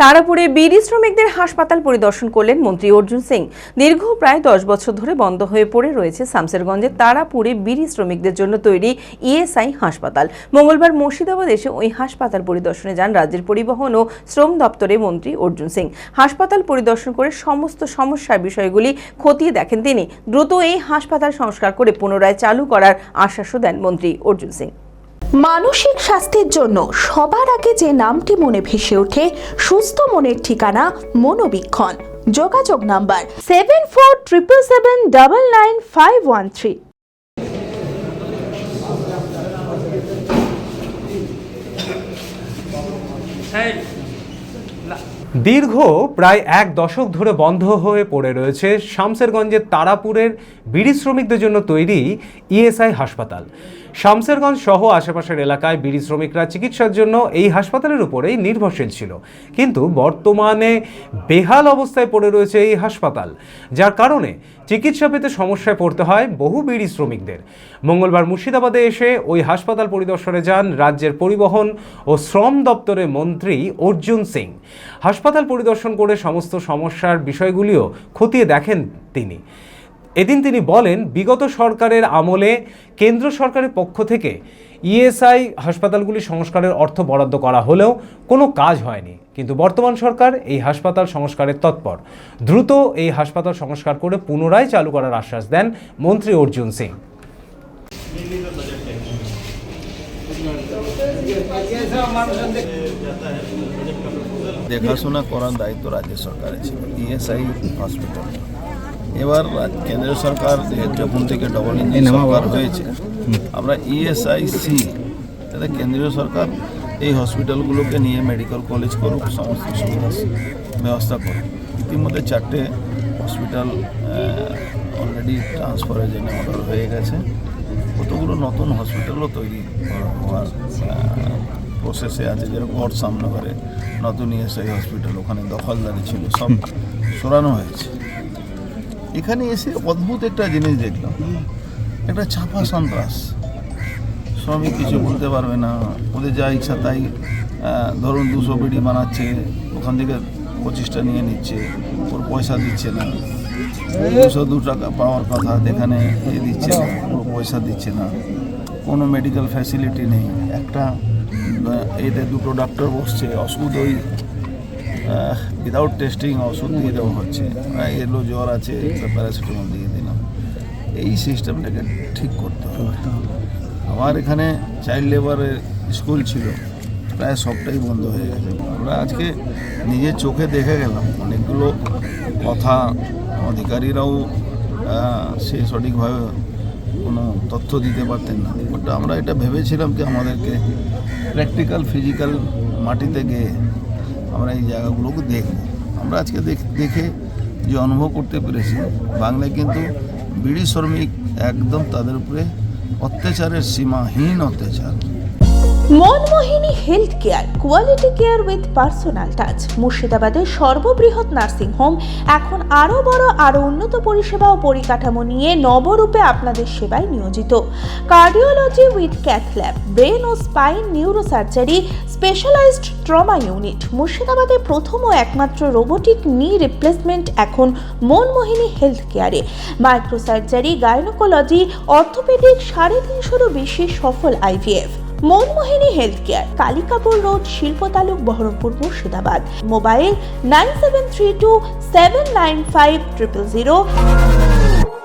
তারাপুরে বিড়ি শ্রমিকদের হাসপাতাল পরিদর্শন করলেন মন্ত্রী অর্জুন সিং। দীর্ঘ প্রায় 10 বছর ধরে বন্ধ হয়ে পড়ে রয়েছে শামসেরগঞ্জের তারাপুরে বিড়ি শ্রমিকদের জন্য তৈরি ইএসআই হাসপাতাল। মঙ্গলবার মুর্শিদাবাদ এসে ওই হাসপাতাল পরিদর্শনে যান রাজ্যের পরিবহন ও শ্রম দপ্তরের মন্ত্রী অর্জুন সিং। হাসপাতাল পরিদর্শন করে সমস্ত সমস্যার বিষয়গুলি খতিয়ে দেখেন তিনি। দ্রুত এই হাসপাতাল সংস্কার করে পুনরায় চালু করার আশ্বাসও দেন মন্ত্রী অর্জুন সিং। মানসিক স্বাস্থ্যের জন্য সবার আগে যে নামটি মনে ভেসে ওঠে, সুস্থ মনের ঠিকানা মনোবীক্ষণ। যোগাযোগ নাম্বার 7477799513। দীর্ঘ প্রায় 1 দশক ধরে বন্ধ হয়ে পড়ে রয়েছে শামসেরগঞ্জের তারাপুরের বিড়ি শ্রমিকদের জন্য তৈরি ইএসআই হাসপাতাল। শামসেরগঞ্জ সহ আশেপাশের এলাকায় বিড়ি শ্রমিকরা চিকিৎসার জন্য এই হাসপাতালের উপরেই নির্ভরশীল ছিল, কিন্তু বর্তমানে বেহাল অবস্থায় পড়ে রয়েছে এই হাসপাতাল, যার কারণে চিকিৎসা পেতে সমস্যায় পড়তে হয় বহু বিড়ি শ্রমিকদের। মঙ্গলবার মুর্শিদাবাদে এসে ওই হাসপাতাল পরিদর্শনে যান রাজ্যের পরিবহন ও শ্রম দপ্তরের মন্ত্রী অর্জুন সিং। হাসপাতাল পরিদর্শন করে সমস্ত সমস্যার বিষয়গুলিও খতিয়ে দেখেন তিনি। এদিন তিনি বলেন, বিগত সরকারের আমলে কেন্দ্র সরকারের পক্ষ থেকে ইএসআই হাসপাতালগুলি সংস্কারের অর্থ বরাদ্দ করা হলেও কোনো কাজ হয়নি, কিন্তু বর্তমান সরকার এই হাসপাতাল সংস্কারের তৎপর। দ্রুত এই হাসপাতাল সংস্কার করে পুনরায় চালু করার আশ্বাস দেন মন্ত্রী অর্জুন সিং। দেখাশোনা করার দায়িত্ব রাজ্য সরকারের ছিল ইএসআই হসপিটাল। এবার কেন্দ্রীয় সরকার যখন থেকে ডবল ইঞ্জিন সরকার হয়েছে, আমরা ইএসআইসি তাতে কেন্দ্রীয় সরকার এই হসপিটালগুলোকে নিয়ে মেডিকেল কলেজ করুক, সমস্ত সুবিধা ব্যবস্থা করুক। ইতিমধ্যে 4টে হসপিটাল অলরেডি ট্রান্সফারের জন্য অর্ডার হয়ে গেছে। কতগুলো নতুন হসপিটালও তৈরি হওয়ার প্রসেসে আছে, যেরকম ওর সামনগরে নতুন ইএসআই হসপিটাল, ওখানে দখলদারি ছিল, সব সরানো হয়েছে। এখানে এসে অদ্ভুত একটা জিনিস দেখলাম, একটা চাপা সন্ত্রাস। শ্রমিক কিছু বলতে পারবে না, ওদের যা ইচ্ছা তাই। ধরুন 200 বিড়ি বানাচ্ছে, ওখান থেকে 25টা নিয়ে নিচ্ছে, ওর পয়সা দিচ্ছে না। 202 টাকা পাওয়ার কথা, এখানে দিচ্ছে না, ওর পয়সা দিচ্ছে না। কোনো মেডিকেল ফ্যাসিলিটি নেই। একটা এতে 2টো ডাক্তার বসছে, ওষুধ ওই উইদাউট টেস্টিং ওষুধ দিয়ে দেওয়া হচ্ছে। এলো জ্বর আছে, প্যারাসিটামল দিয়ে দিলাম। এই সিস্টেমটাকে ঠিক করতে হবে। আমার এখানে চাইল্ড লেবারের স্কুল ছিল, প্রায় সবটাই বন্ধ হয়ে গেছে। আমরা আজকে নিজের চোখে দেখে গেলাম, অনেকগুলো কথা অধিকারীরাও সে সঠিকভাবে কোনো তথ্য দিতে পারতেন না। বাট আমরা এটা ভেবেছিলাম কি আমাদেরকে প্র্যাকটিক্যাল ফিজিক্যাল মাটিতে গিয়ে আমরা এই জায়গাগুলোকে দেখব। আমরা আজকে দেখে যে অনুভব করতে পেরেছি, বাংলায় কিন্তু বিড়ি শ্রমিক একদম তাদের উপরে অত্যাচারের সীমাহীন অত্যাচার। Manmohini health care, quality care with personal touch. মুর্শিদাবাদের সর্ববৃহৎ নার্সিং হোম এখন আরও বড়, আরও উন্নত পরিষেবা ও পরিকাঠামো নিয়ে নবরূপে আপনাদের সেবায় নিয়োজিত। Cardiology with cath lab, brain ও spine neurosurgery, specialised trauma unit. মুর্শিদাবাদে প্রথম ও একমাত্র রোবোটিক নি রিপ্লেসমেন্ট এখন Manmohini health care. Microsurgery, gynaecology, orthopaedic, 350-এরও বেশি সফল IVF। Manmohini health care, Kalikapur road, শিল্পতালুক, বহরমপুর, মুর্শিদাবাদ। মোবাইল 9732795000।